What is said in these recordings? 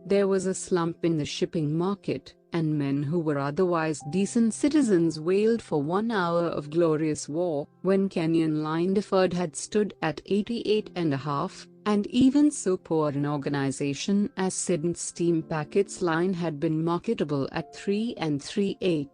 There was a slump in the shipping market, and men who were otherwise decent citizens wailed for 1 hour of glorious war, when Kenyan Line Deferred had stood at 88.5, and even so poor an organization as Sidon's Steam Packets Line had been marketable at 3 3/8.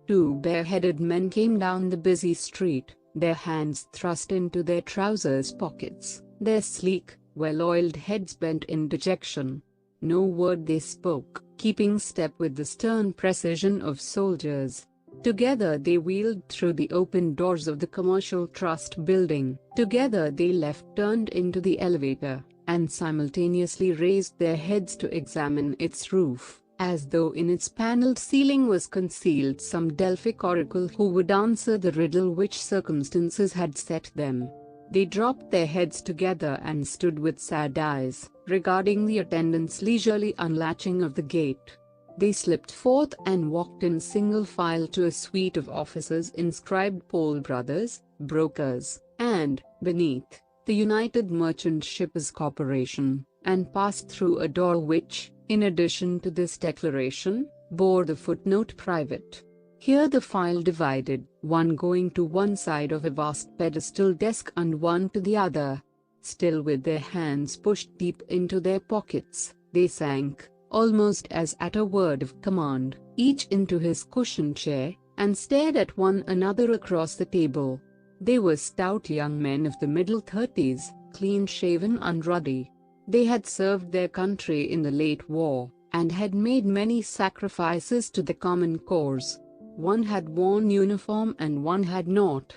Two bareheaded men came down the busy street, their hands thrust into their trousers pockets, their sleek, well-oiled heads bent in dejection. No word they spoke, keeping step with the stern precision of soldiers. Together they wheeled through the open doors of the Commercial Trust building. Together they turned into the elevator, and simultaneously raised their heads to examine its roof, as though in its paneled ceiling was concealed some Delphic oracle who would answer the riddle which circumstances had set them. They dropped their heads together and stood with sad eyes, regarding the attendants' leisurely unlatching of the gate. They slipped forth and walked in single file to a suite of offices inscribed Paul Brothers, Brokers, and, beneath, the United Merchant Shippers Corporation, and passed through a door which, in addition to this declaration, bore the footnote Private. Here the file divided, one going to one side of a vast pedestal desk and one to the other. Still with their hands pushed deep into their pockets, they sank, almost as at a word of command, each into his cushioned chair, and stared at one another across the table. They were stout young men of the middle 30s, clean-shaven and ruddy. They had served their country in the late war, and had made many sacrifices to the common cause. One had worn uniform and one had not.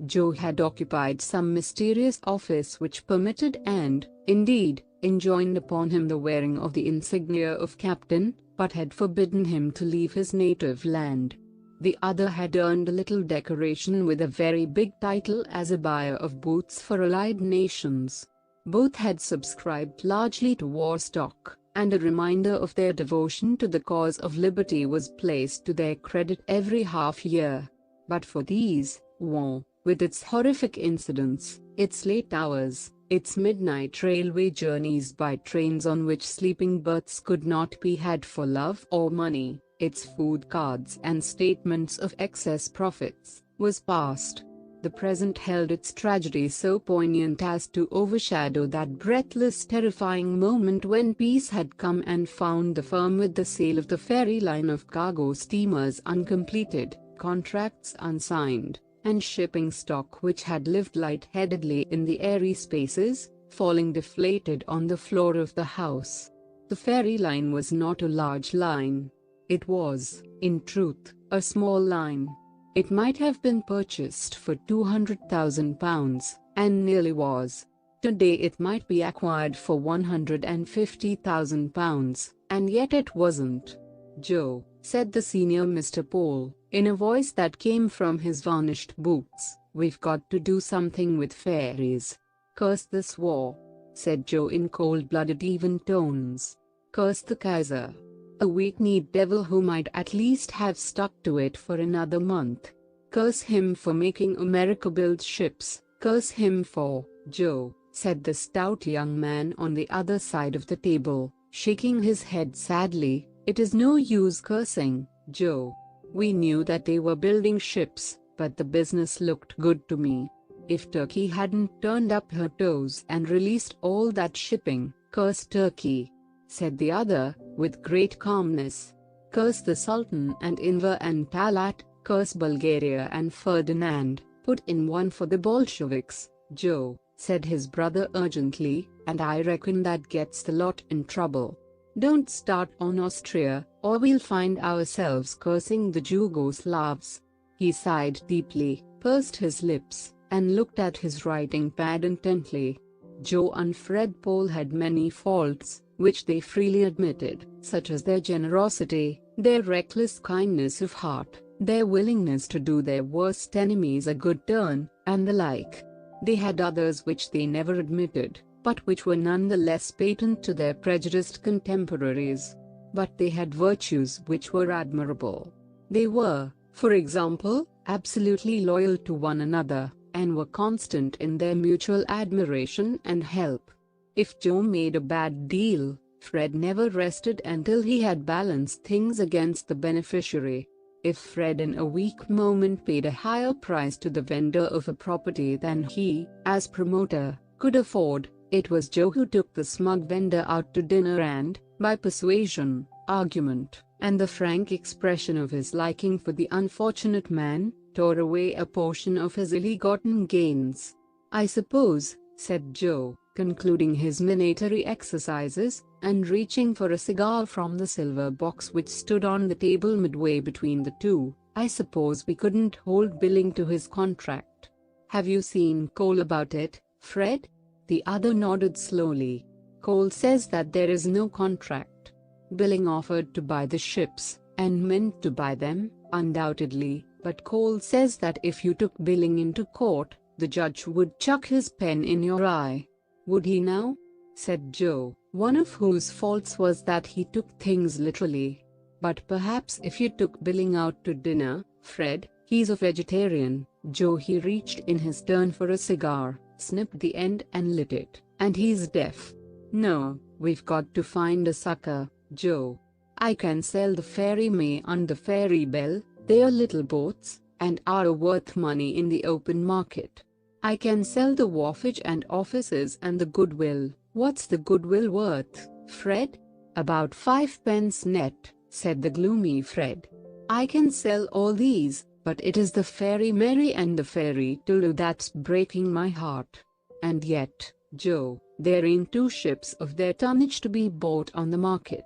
Joe had occupied some mysterious office which permitted and, indeed, enjoined upon him the wearing of the insignia of captain, but had forbidden him to leave his native land. The other had earned a little decoration with a very big title as a buyer of boots for allied nations. Both had subscribed largely to war stock, and a reminder of their devotion to the cause of liberty was placed to their credit every half year. But for these, war, with its horrific incidents, its late hours, its midnight railway journeys by trains on which sleeping berths could not be had for love or money, its food cards and statements of excess profits, was past. The present held its tragedy so poignant as to overshadow that breathless terrifying moment when peace had come and found the firm with the sale of the ferry line of cargo steamers uncompleted, contracts unsigned, and shipping stock which had lived light-headedly in the airy spaces, falling deflated on the floor of the house. The ferry line was not a large line. It was, in truth, a small line. It might have been purchased for £200,000, and nearly was. Today it might be acquired for £150,000, and yet it wasn't. "Joe," said the senior Mr. Paul, in a voice that came from his varnished boots, "we've got to do something with ferries." "Curse this war," said Joe in cold-blooded even tones. "Curse the Kaiser. A weak-kneed devil who might at least have stuck to it for another month. Curse him for making America build ships. Curse him for—" "Joe," said the stout young man on the other side of the table, shaking his head sadly, "it is no use cursing, Joe. We knew that they were building ships, but the business looked good to me. If Turkey hadn't turned up her toes and released all that shipping, curse Turkey," said the other, with great calmness. "Curse the Sultan and Enver and Talat, curse Bulgaria and Ferdinand, put in one for the Bolsheviks, Joe," said his brother urgently, "and I reckon that gets the lot in trouble. Don't start on Austria, or we'll find ourselves cursing the Yugoslavs." He sighed deeply, pursed his lips, and looked at his writing pad intently. Joe and Fred Paul had many faults, which they freely admitted, such as their generosity, their reckless kindness of heart, their willingness to do their worst enemies a good turn, and the like. They had others which they never admitted, but which were none the less patent to their prejudiced contemporaries. But they had virtues which were admirable. They were, for example, absolutely loyal to one another, and were constant in their mutual admiration and help. If Joe made a bad deal, Fred never rested until he had balanced things against the beneficiary. If Fred in a weak moment paid a higher price to the vendor of a property than he, as promoter, could afford, it was Joe who took the smug vendor out to dinner and, by persuasion, argument, and the frank expression of his liking for the unfortunate man, tore away a portion of his ill-gotten gains. "I suppose," said Joe, concluding his minatory exercises, and reaching for a cigar from the silver box which stood on the table midway between the two, "I suppose we couldn't hold billing to his contract. Have you seen Cole about it, Fred?" The other nodded slowly. "Cole says that there is no contract. Billing offered to buy the ships, and meant to buy them, undoubtedly, but Cole says that if you took Billing into court, the judge would chuck his pen in your eye." "Would he now?" said Joe, one of whose faults was that he took things literally. "But perhaps if you took Billing out to dinner, Fred, he's a vegetarian." Joe he reached in his turn for a cigar, snipped the end and lit it. "And he's deaf." "No, we've got to find a sucker, Joe. I can sell the Fairy May and the Fairy Belle, they're little boats, and are worth money in the open market. I can sell the wharfage and offices and the goodwill." "What's the goodwill worth, Fred?" "About 5 pence net," said the gloomy Fred. "I can sell all these, but it is the Fairy Mary and the Fairy Tulu that's breaking my heart. And yet, Joe, there ain't 2 ships of their tonnage to be bought on the market.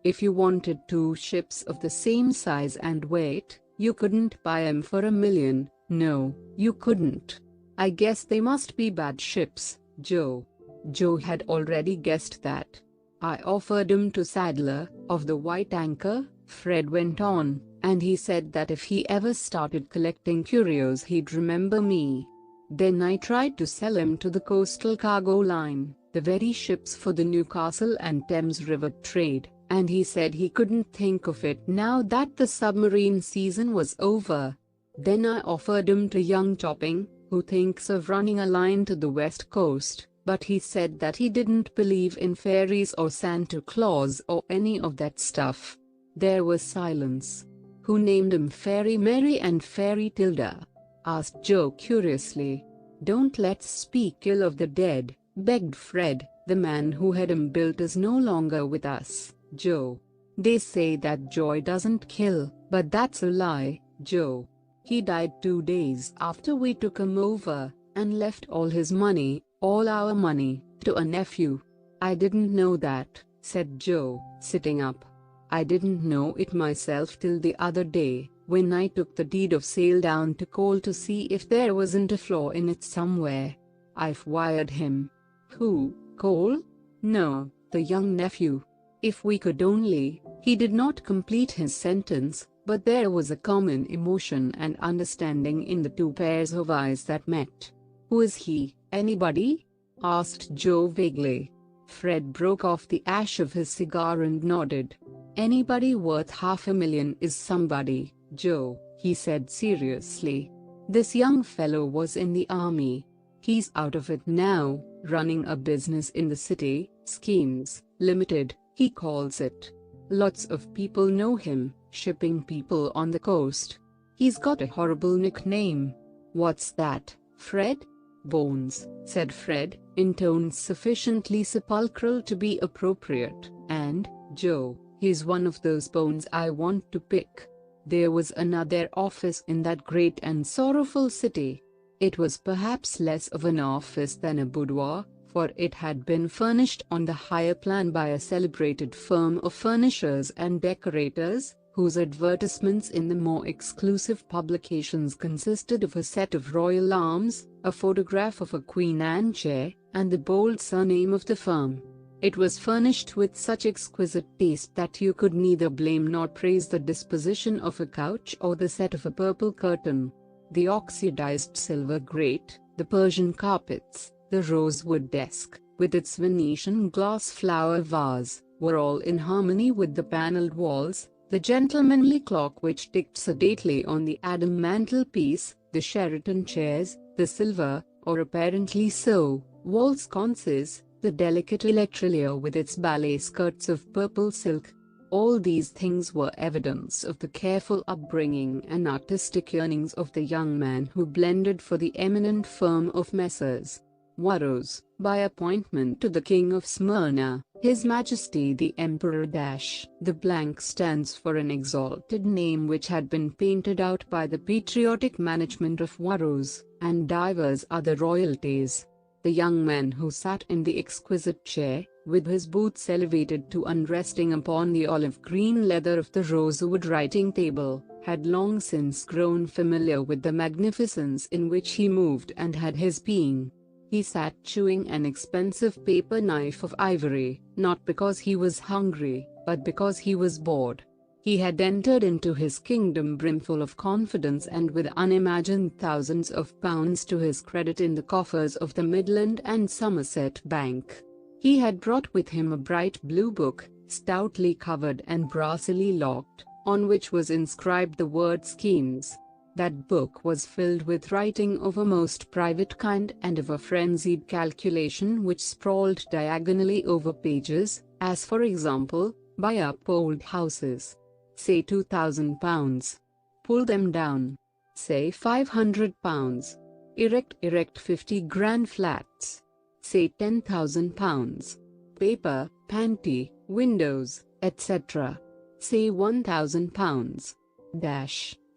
If you wanted 2 ships of the same size and weight, you couldn't buy 'em for $1 million, no, you couldn't. I guess they must be bad ships, Joe." Joe had already guessed that. "I offered 'em to Sadler, of the White Anchor," Fred went on, "and he said that if he ever started collecting curios he'd remember me. Then I tried to sell 'em to the Coastal Cargo Line, the very ships for the Newcastle and Thames River trade, and he said he couldn't think of it now that the submarine season was over. Then I offered 'em to young Topping, who thinks of running a line to the West Coast, but he said that he didn't believe in fairies or Santa Claus or any of that stuff." There was silence. "Who named 'em Fairy Mary and Fairy Tilda?" asked Joe curiously. "Don't let's speak ill of the dead," begged Fred. "The man who had 'em built is no longer with us, Joe. They say that joy doesn't kill, but that's a lie, Joe. He died 2 days after we took him over, and left all his money, all our money, to a nephew." "I didn't know that," said Joe, sitting up. "I didn't know it myself till the other day, when I took the deed of sale down to Cole to see if there wasn't a flaw in it somewhere. I've wired him." "Who, Cole?" "No, the young nephew. If we could only—" He did not complete his sentence, but there was a common emotion and understanding in the 2 pairs of eyes that met. "Who is he, anybody?" asked Joe vaguely. Fred broke off the ash of his cigar and nodded. "Anybody worth $500,000 is somebody, Joe," he said seriously. "This young fellow was in the army. He's out of it now, running a business in the city, Schemes Limited, he calls it. Lots of people know him, shipping people on the coast. He's got a horrible nickname." "What's that, Fred?" "Bones," said Fred, in tones sufficiently sepulchral to be appropriate. "And, Joe, he's one of those bones I want to pick." There was another office in that great and sorrowful city. It was perhaps less of an office than a boudoir, for it had been furnished on the hire plan by a celebrated firm of furnishers and decorators, whose advertisements in the more exclusive publications consisted of a set of royal arms, a photograph of a Queen Anne chair, and the bold surname of the firm. It was furnished with such exquisite taste that you could neither blame nor praise the disposition of a couch or the set of a purple curtain. The oxidized silver grate, the Persian carpets, the rosewood desk, with its Venetian glass flower vase, were all in harmony with the paneled walls, the gentlemanly clock which ticked sedately on the Adam mantelpiece, the Sheraton chairs, the silver, or apparently so, wall sconces, the delicate electrilia with its ballet skirts of purple silk. All these things were evidence of the careful upbringing and artistic yearnings of the young man who blended for the eminent firm of Messrs. Warros, by appointment to the King of Smyrna, His Majesty the Emperor. The blank stands for an exalted name which had been painted out by the patriotic management of Warros, and divers other royalties. The young man who sat in the exquisite chair, with his boots elevated to unresting upon the olive-green leather of the rosewood writing table, had long since grown familiar with the magnificence in which he moved and had his being. He sat chewing an expensive paper knife of ivory, not because he was hungry, but because he was bored. He had entered into his kingdom brimful of confidence and with unimagined thousands of pounds to his credit in the coffers of the Midland and Somerset Bank. He had brought with him a bright blue book, stoutly covered and brassily locked, on which was inscribed the word schemes. That book was filled with writing of a most private kind and of a frenzied calculation which sprawled diagonally over pages, as for example, buy up old houses. Say £2,000. Pull them down. Say £500. Erect 50 grand flats. Say £10,000. Paper, panty, windows, etc. Say £1,000.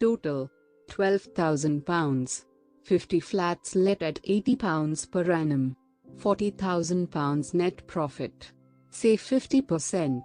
Total £12,000. 50 flats let at £80 per annum. £40,000 net profit. Say 50%.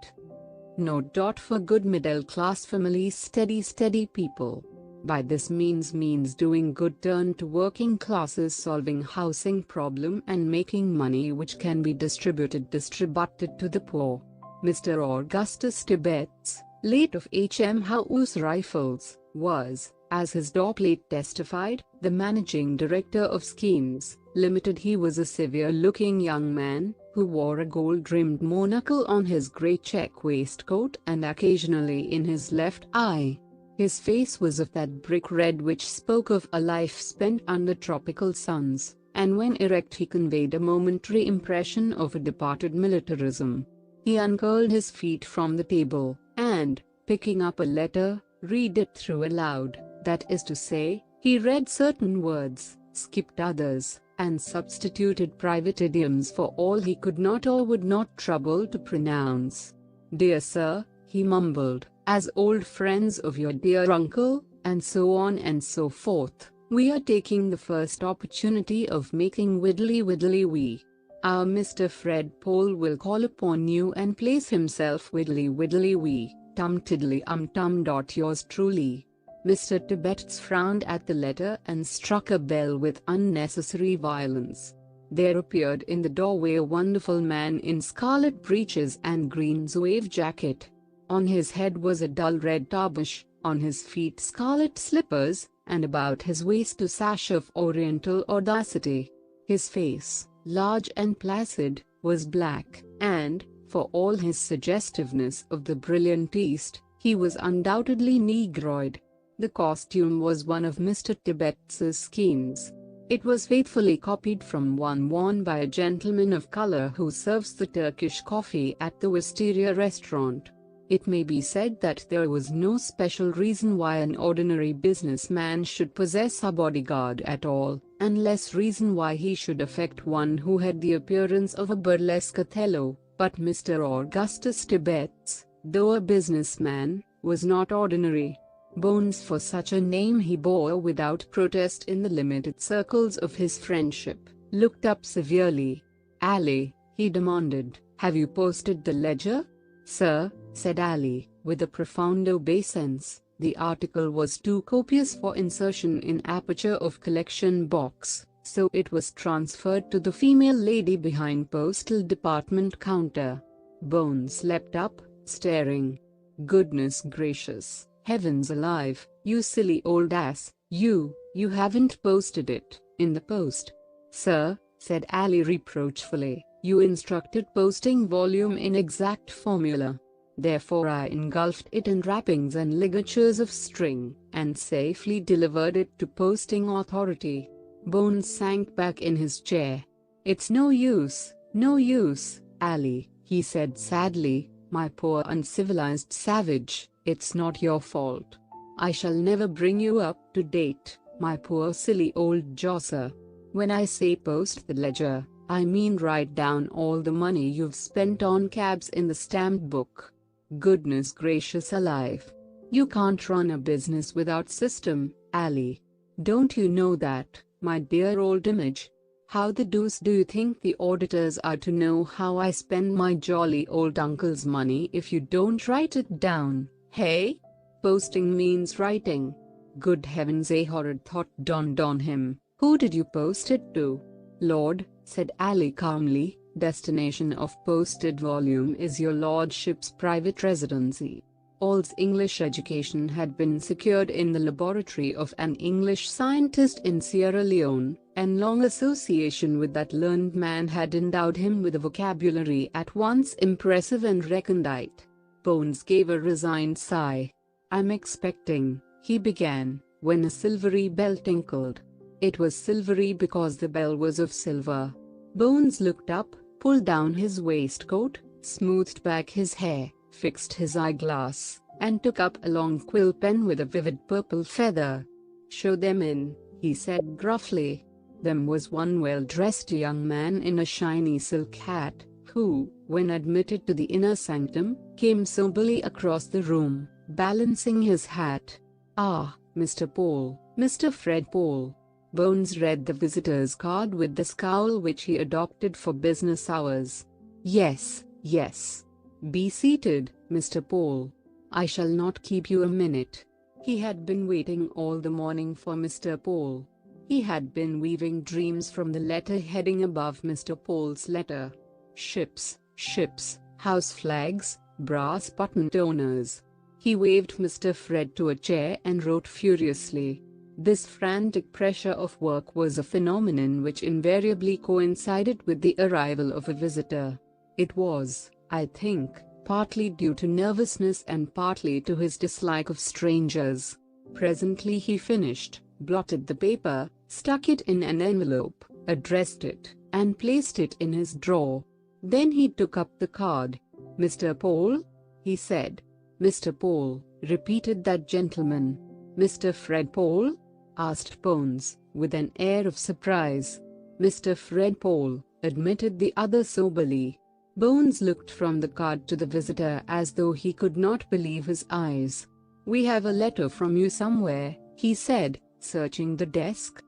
No. For good middle-class families, steady people. By this means doing good turn to working classes, solving housing problem and making money which can be distributed to the poor. Mr. Augustus Tibbets, late of H.M. House Rifles, was, as his doorplate testified, the managing director of Schemes Limited. He was a severe-looking young man, who wore a gold-rimmed monocle on his grey check waistcoat and occasionally in his left eye. His face was of that brick red which spoke of a life spent under tropical suns, and when erect he conveyed a momentary impression of a departed militarism. He uncurled his feet from the table, and, picking up a letter, read it through aloud. That is to say, he read certain words, skipped others, and substituted private idioms for all he could not or would not trouble to pronounce. "Dear sir," he mumbled, "as old friends of your dear uncle," and so on and so forth, "we are taking the first opportunity of making widdly wee. Our Mr. Fred Pole will call upon you and place himself widdly wee, tum tiddly tum. Yours truly." Mr. Tibbets frowned at the letter and struck a bell with unnecessary violence. There appeared in the doorway a wonderful man in scarlet breeches and green zouave jacket. On his head was a dull red tarbush, on his feet scarlet slippers, and about his waist a sash of oriental audacity. His face, large and placid, was black, and, for all his suggestiveness of the brilliant East, he was undoubtedly negroid. The costume was one of Mr. Tibbets's schemes. It was faithfully copied from one worn by a gentleman of color who serves the Turkish coffee at the Wisteria restaurant. It may be said that there was no special reason why an ordinary businessman should possess a bodyguard at all, and less reason why he should affect one who had the appearance of a burlesque Othello, but Mr. Augustus Tibbets, though a businessman, was not ordinary. Bones for such a name he bore without protest in the limited circles of his friendship, looked up severely. "Ali," he demanded, "have you posted the ledger?" "Sir," said Ali, with a profound obeisance, "the article was too copious for insertion in aperture of collection box, so it was transferred to the female lady behind postal department counter." Bones leapt up, staring. "Goodness gracious! Heavens alive, you silly old ass, you haven't posted it in the post." "Sir," said Ali reproachfully, "you instructed posting volume in exact formula. Therefore I engulfed it in wrappings and ligatures of string, and safely delivered it to posting authority." Bones sank back in his chair. "It's no use," No use, Ali, he said sadly, my poor uncivilized savage, it's not your fault. I shall never bring you up to date, my poor silly old josser. When I say post the ledger, I mean write down all the money you've spent on cabs in the stamp book. Goodness gracious alive. You can't run a business without system, Ali. Don't you know that, my dear old image? How the deuce do you think the auditors are to know how I spend my jolly old uncle's money if you don't write it down, hey? Posting means writing. Good heavens, a horrid thought dawned on him. Who did you post it to? Lord, said Ali calmly, destination of posted volume is your lordship's private residency. All's English education had been secured in the laboratory of an English scientist in Sierra Leone, and long association with that learned man had endowed him with a vocabulary at once impressive and recondite. Bones gave a resigned sigh. I'm expecting, he began, when a silvery bell tinkled. It was silvery because the bell was of silver. Bones looked up, pulled down his waistcoat, smoothed back his hair, fixed his eyeglass, and took up a long quill pen with a vivid purple feather. Show them in, he said gruffly. Them was one well-dressed young man in a shiny silk hat, who, when admitted to the inner sanctum, came soberly across the room, balancing his hat. Ah, Mr. Paul, Mr. Fred Paul. Bones read the visitor's card with the scowl which he adopted for business hours. Yes, yes. Be seated, Mr. Paul. I shall not keep you a minute. He had been waiting all the morning for Mr. Paul. He had been weaving dreams from the letter heading above Mr. Paul's letter. Ships, ships, house flags, brass button toners. He waved Mr. Fred to a chair and wrote furiously. This frantic pressure of work was a phenomenon which invariably coincided with the arrival of a visitor. It was, I think, partly due to nervousness and partly to his dislike of strangers. Presently he finished, blotted the paper, stuck it in an envelope, addressed it, and placed it in his drawer. Then he took up the card. Mr. Paul? He said. Mr. Paul, repeated that gentleman. Mr. Fred Paul? Asked Bones, with an air of surprise. Mr. Fred Paul, admitted the other soberly. Bones looked from the card to the visitor as though he could not believe his eyes. We have a letter from you somewhere, he said, searching the desk.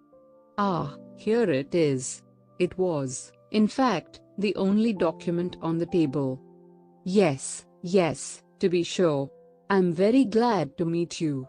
Ah, here it is. It was, in fact, the only document on the table. Yes, yes, to be sure. I'm very glad to meet you.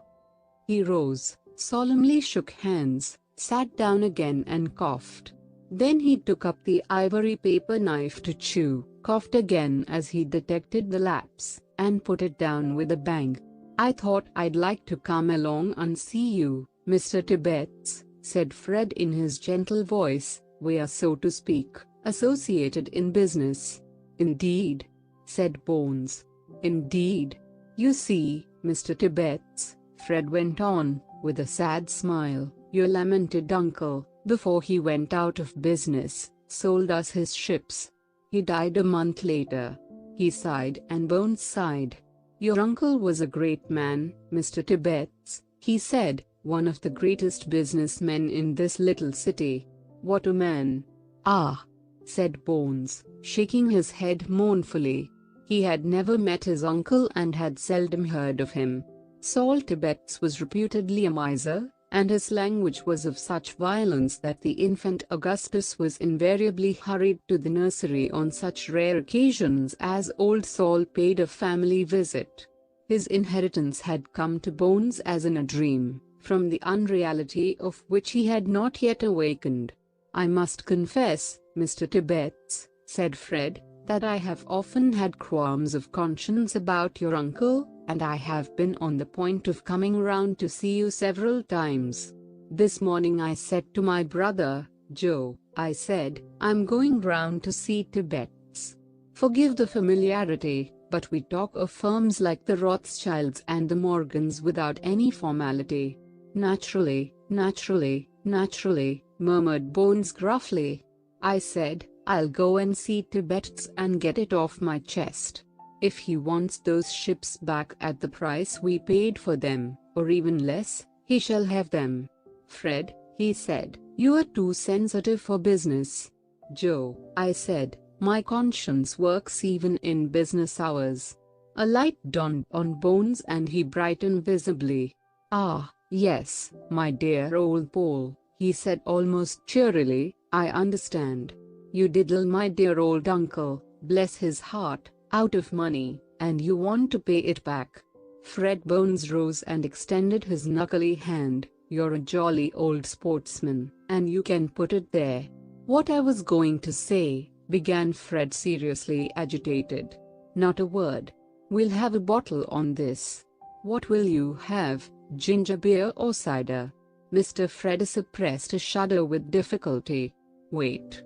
He rose, solemnly shook hands, sat down again and coughed. Then he took up the ivory paper knife to chew, coughed again as he detected the lapse, and put it down with a bang. I thought I'd like to come along and see you, Mr. Tibbets, said Fred in his gentle voice. We are, so to speak, associated in business. Indeed, said Bones. Indeed. You see, Mr. Tibbets, Fred went on, with a sad smile, your lamented uncle, before he went out of business, sold us his ships. He died a month later. He sighed and Bones sighed. Your uncle was a great man, Mr. Tibbets, he said, one of the greatest businessmen in this little city. What a man! Ah, said Bones, shaking his head mournfully. He had never met his uncle and had seldom heard of him. Saul Tibbets was reputedly a miser, and his language was of such violence that the infant Augustus was invariably hurried to the nursery on such rare occasions as old Saul paid a family visit. His inheritance had come to Bones as in a dream, from the unreality of which he had not yet awakened. I must confess, Mr. Tibbets, said Fred, that I have often had qualms of conscience about your uncle, and I have been on the point of coming round to see you several times. This morning I said to my brother, Joe, I said, I'm going round to see Tibbets. Forgive the familiarity, but we talk of firms like the Rothschilds and the Morgans without any formality. Naturally, naturally, naturally, murmured Bones gruffly. I said, I'll go and see Tibet's and get it off my chest. If he wants those ships back at the price we paid for them, or even less, he shall have them. Fred, he said, you are too sensitive for business. Joe, I said, my conscience works even in business hours. A light dawned on Bones and he brightened visibly. Ah, yes, my dear old Paul, he said almost cheerily, I understand. You diddle my dear old uncle, bless his heart, out of money, and you want to pay it back. Fred Bones rose and extended his knuckly hand. You're a jolly old sportsman, and you can put it there. What I was going to say, began Fred, seriously agitated. Not a word. We'll have a bottle on this. What will you have, ginger beer or cider? Mr. Fred suppressed a shudder with difficulty. Wait,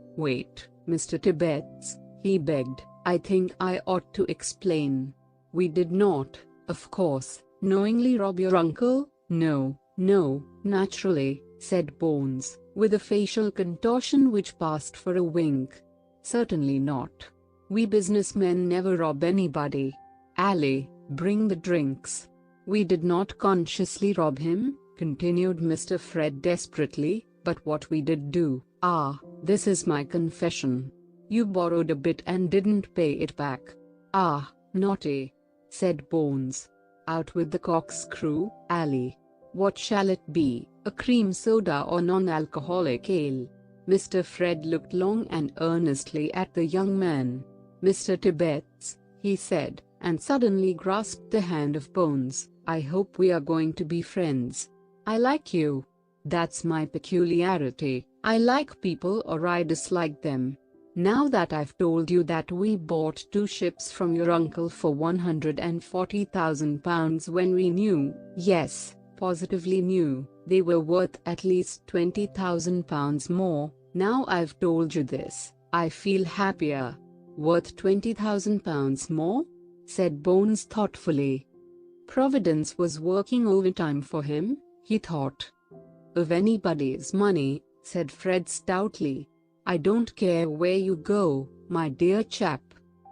Mr. Tibbets, he begged. I think I ought to explain. We did not, of course, knowingly rob your uncle. No, naturally, said Bones, with a facial contortion which passed for a wink. Certainly not. We businessmen never rob anybody. Ali, bring the drinks. We did not consciously rob him, continued Mr. Fred desperately, but what we did do, this is my confession. You borrowed a bit and didn't pay it back. Ah, naughty, said Bones. Out with the corkscrew, Ali. What shall it be, a cream soda or non-alcoholic ale? Mr. Fred looked long and earnestly at the young man. Mr. Tibbets, he said, and suddenly grasped the hand of Bones. I hope we are going to be friends. I like you. That's my peculiarity. I like people or I dislike them. Now that I've told you that we bought 2 ships from your uncle for £140,000 when we knew, yes, positively knew, they were worth at least £20,000 more, now I've told you this, I feel happier. Worth £20,000 more? Said Bones thoughtfully. Providence was working overtime for him, he thought. Of anybody's money, said Fred stoutly. I don't care where you go, my dear chap.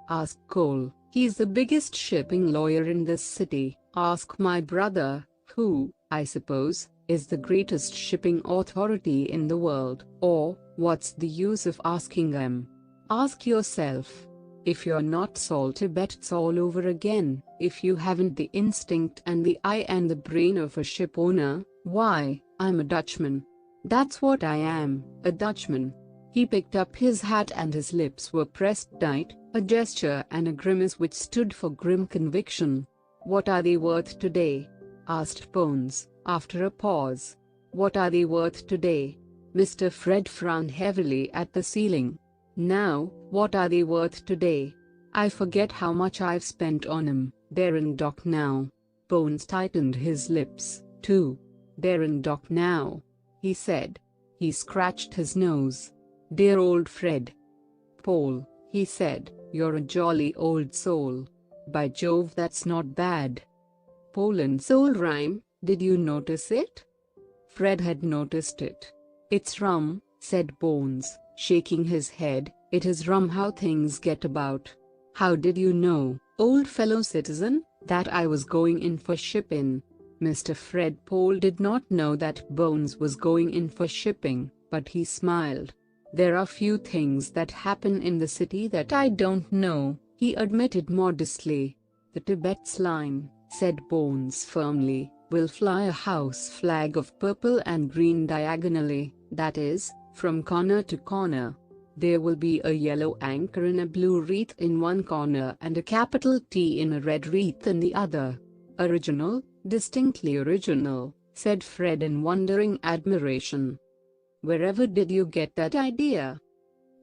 Ask Cole, he's the biggest shipping lawyer in this city. Ask my brother, who, I suppose, is the greatest shipping authority in the world. Or, what's the use of asking them? Ask yourself. If you're not Saul Tibbets all over again, if you haven't the instinct and the eye and the brain of a ship owner, why, I'm a Dutchman. That's what I am, a Dutchman. He picked up his hat and his lips were pressed tight, a gesture and a grimace which stood for grim conviction. What are they worth today? Asked Bones, after a pause. What are they worth today? Mr. Fred frowned heavily at the ceiling. Now, what are they worth today? I forget how much I've spent on 'em. They're in dock now. Bones tightened his lips, too. They're in dock now, he said. He scratched his nose. Dear old Fred. Paul, he said, you're a jolly old soul. By Jove, that's not bad. Paul and soul rhyme, did you notice it? Fred had noticed it. It's rum, said Bones, shaking his head. It is rum how things get about. How did you know, old fellow citizen, that I was going in for shipping? Mr. Fred Paul did not know that Bones was going in for shipping, but he smiled. There are few things that happen in the city that I don't know, he admitted modestly. The Tibbets line, said Bones firmly, will fly a house flag of purple and green diagonally, that is, from corner to corner. There will be a yellow anchor in a blue wreath in one corner and a capital T in a red wreath in the other. Original, distinctly original, said Fred in wondering admiration. Wherever did you get that idea?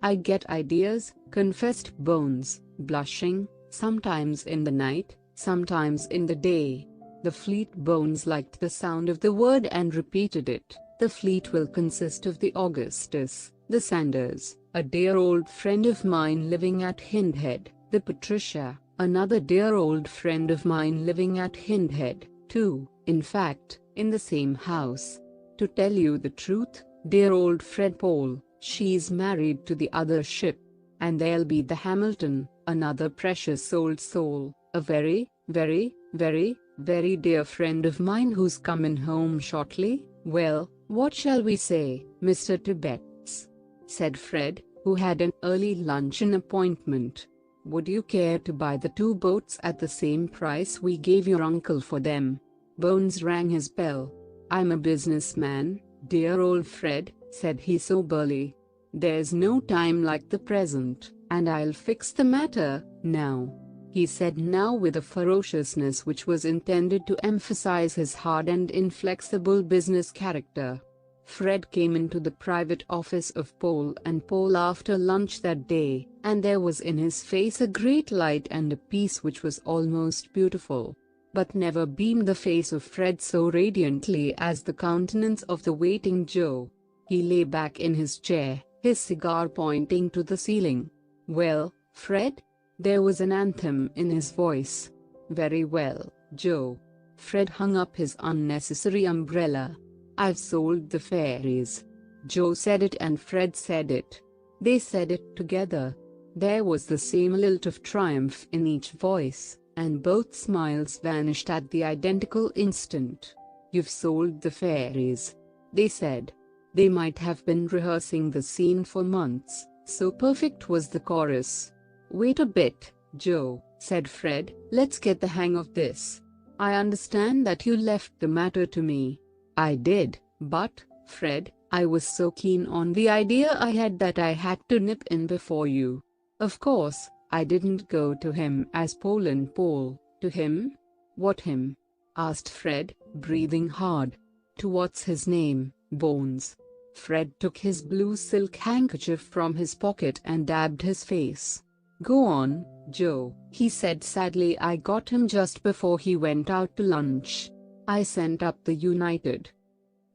I get ideas, confessed Bones, blushing, sometimes in the night, sometimes in the day. The fleet. Bones liked the sound of the word and repeated it. The fleet will consist of the Augustus, the Sanders, a dear old friend of mine living at Hindhead, the Patricia, another dear old friend of mine living at Hindhead, too, in fact, in the same house. To tell you the truth, dear old Fred Paul, she's married to the other ship. And there'll be the Hamilton, another precious old soul, a very, very, very, very dear friend of mine who's coming home shortly. Well, what shall we say, Mr. Tibbets? Said Fred, who had an early luncheon appointment. Would you care to buy the 2 boats at the same price we gave your uncle for them? Bones rang his bell. I'm a businessman, dear old Fred, said he soberly. There's no time like the present, and I'll fix the matter, now. He said now with a ferociousness which was intended to emphasize his hard and inflexible business character. Fred came into the private office of Pole and Pole after lunch that day, and there was in his face a great light and a peace which was almost beautiful. But never beamed the face of Fred so radiantly as the countenance of the waiting Joe. He lay back in his chair, his cigar pointing to the ceiling. Well, Fred? There was an anthem in his voice. Very well, Joe. Fred hung up his unnecessary umbrella. I've sold the fairies. Joe said it and Fred said it. They said it together. There was the same lilt of triumph in each voice, and both smiles vanished at the identical instant. You've sold the fairies, they said. They might have been rehearsing the scene for months, so perfect was the chorus. Wait a bit, Joe, said Fred, let's get the hang of this. I understand that you left the matter to me. I did, but, Fred, I was so keen on the idea I had that I had to nip in before you. Of course, I didn't go to him as Pole and Pole. To him? What him? Asked Fred, breathing hard. To what's his name, Bones. Fred took his blue silk handkerchief from his pocket and dabbed his face. Go on, Joe, he said sadly. I got him just before he went out to lunch. I sent up the United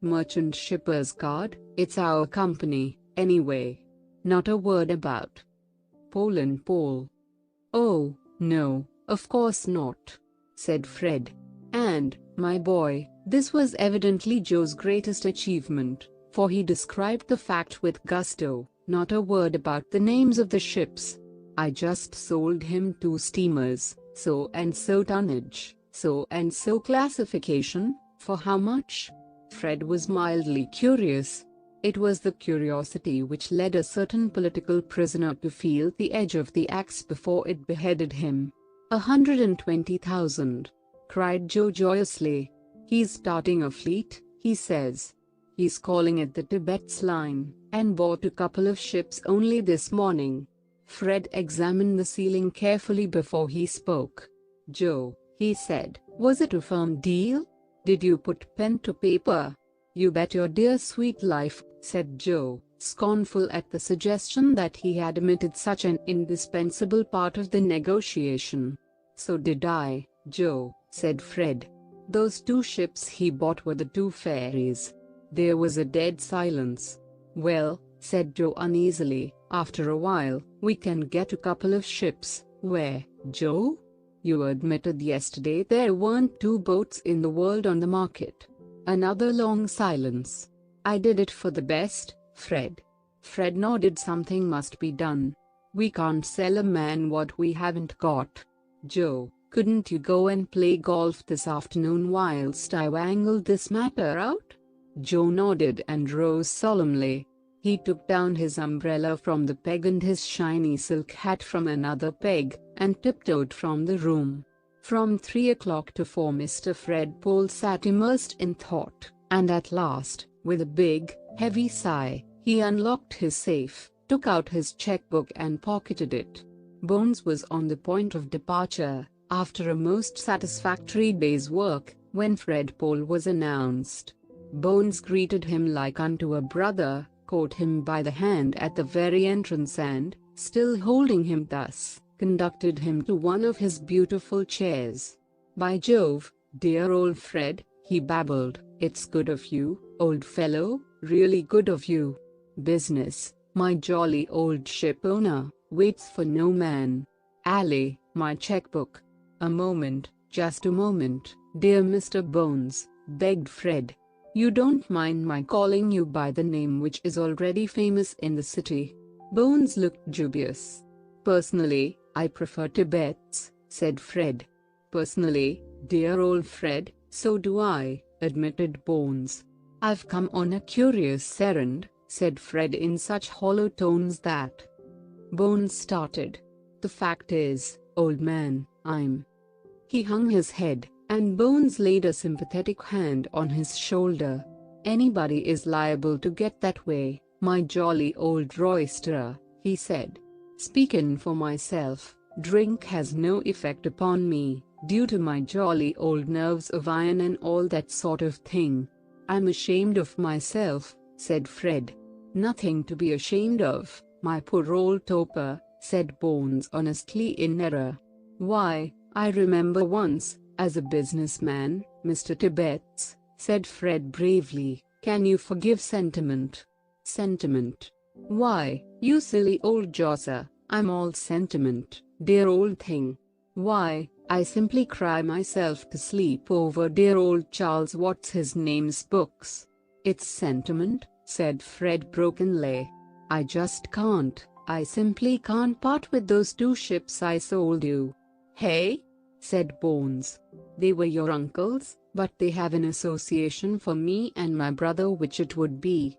Merchant Shippers card. It's our company, anyway. Not a word about Pole and Pole. Oh, no, of course not, said Fred. And, my boy, this was evidently Joe's greatest achievement, for he described the fact with gusto. Not a word about the names of the ships. I just sold him 2 steamers, so and so tonnage, so and so classification. For how much? Fred was mildly curious. It was the curiosity which led a certain political prisoner to feel the edge of the axe before it beheaded him. 120,000, cried Joe joyously. He's starting a fleet, he says. He's calling it the Tibbets Line, and bought a couple of ships only this morning. Fred examined the ceiling carefully before he spoke. Joe, he said, was it a firm deal? Did you put pen to paper? You bet your dear sweet life, said Joe, scornful at the suggestion that he had omitted such an indispensable part of the negotiation. So did I, Joe, said Fred. Those 2 ships he bought were the 2 fairies. There was a dead silence. Well, said Joe uneasily, after a while, we can get a couple of ships. Where, Joe? You admitted yesterday there weren't 2 boats in the world on the market. Another long silence. I did it for the best, Fred. Fred nodded. Something must be done. We can't sell a man what we haven't got. Joe, couldn't you go and play golf this afternoon whilst I wangled this matter out? Joe nodded and rose solemnly. He took down his umbrella from the peg and his shiny silk hat from another peg, and tiptoed from the room. From 3 o'clock to 4 Mr. Fred Pole sat immersed in thought, and at last, with a big, heavy sigh, he unlocked his safe, took out his checkbook and pocketed it. Bones was on the point of departure, after a most satisfactory day's work, when Fred Pole was announced. Bones greeted him like unto a brother, caught him by the hand at the very entrance and, still holding him thus, conducted him to one of his beautiful chairs. By Jove, dear old Fred, he babbled, it's good of you, old fellow, really good of you. Business, my jolly old ship owner, waits for no man. Alley, my checkbook. A moment, just a moment, dear Mr. Bones, begged Fred. You don't mind my calling you by the name which is already famous in the city? Bones looked dubious. "Personally, I prefer Tibets," said Fred. "Personally, dear old Fred, so do I," admitted Bones. "I've come on a curious errand," said Fred in such hollow tones that Bones started. "The fact is, old man, I'm—" He hung his head, and Bones laid a sympathetic hand on his shoulder. "Anybody is liable to get that way, my jolly old roisterer," he said. "Speakin' for myself, drink has no effect upon me, due to my jolly old nerves of iron and all that sort of thing." "I'm ashamed of myself," said Fred. "Nothing to be ashamed of, my poor old toper," said Bones honestly in error. "Why, I remember once, as a businessman, Mr. Tibbets," said Fred bravely. "Can you forgive sentiment?" "Sentiment? Why, you silly old josser, I'm all sentiment, dear old thing. Why, I simply cry myself to sleep over dear old Charles What's his name's books." "It's sentiment," said Fred brokenly. "I just can't, I simply can't part with those 2 ships I sold you." "Hey?" said Bones. "They were your uncle's, but they have an association for me and my brother which it would be,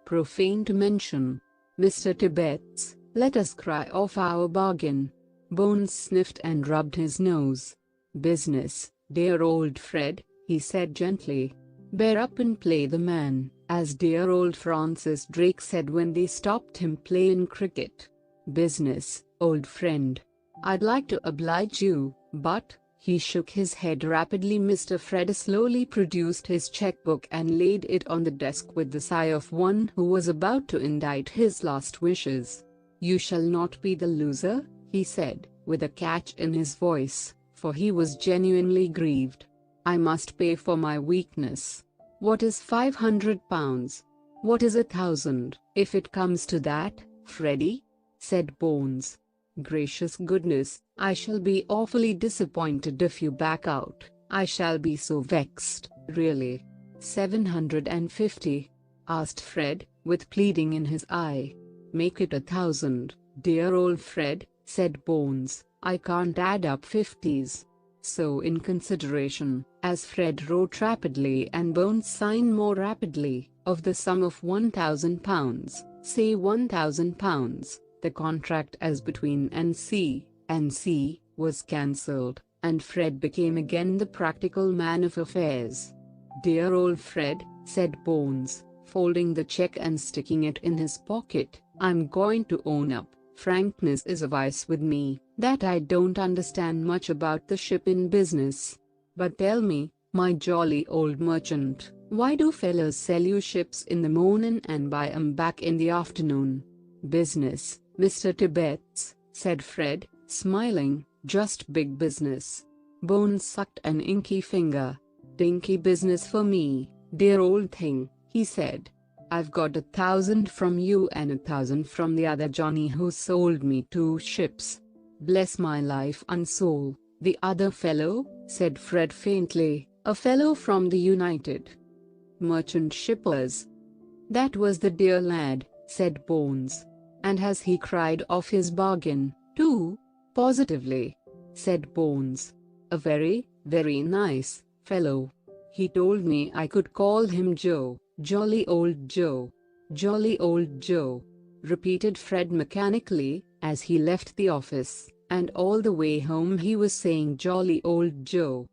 profane to mention. Mr. Tibbets, let us cry off our bargain." Bones sniffed and rubbed his nose. "Business, dear old Fred," he said gently. "Bear up and play the man, as dear old Francis Drake said when they stopped him playin' cricket. Business, old friend. I'd like to oblige you, but—" He shook his head rapidly. Mr. Fred slowly produced his checkbook and laid it on the desk with the sigh of one who was about to indite his last wishes. "You shall not be the loser," he said, with a catch in his voice, for he was genuinely grieved. "I must pay for my weakness. What is £500? What is 1,000, if it comes to that, Freddie?" said Bones. "Gracious goodness, I shall be awfully disappointed if you back out. I shall be so vexed, really." "750?" asked Fred, with pleading in his eye. "Make it 1,000, dear old Fred," said Bones. "I can't add up 50s. So in consideration," as Fred wrote rapidly and Bones signed more rapidly, "of the sum of £1,000, say £1,000, the contract as between N.C. and C. was cancelled, and Fred became again the practical man of affairs." "Dear old Fred," said Bones, folding the check and sticking it in his pocket, "I'm going to own up, frankness is a vice with me, that I don't understand much about the shipping business. But tell me, my jolly old merchant, why do fellas sell you ships in the morning and buy 'em back in the afternoon?" "Business, Mr. Tibbets," said Fred, smiling, "just big business." Bones sucked an inky finger. "Dinky business for me, dear old thing," he said. "I've got 1,000 from you and 1,000 from the other Johnny who sold me 2 ships. Bless my life and soul, the other fellow," said Fred faintly, "a fellow from the United Merchant Shippers." "That was the dear lad," said Bones. "And has he cried off his bargain, too?" "Positively," said Bones. "A very, very nice fellow. He told me I could call him Joe, jolly old Joe." "Jolly old Joe," repeated Fred mechanically, as he left the office, and all the way home he was saying "jolly old Joe."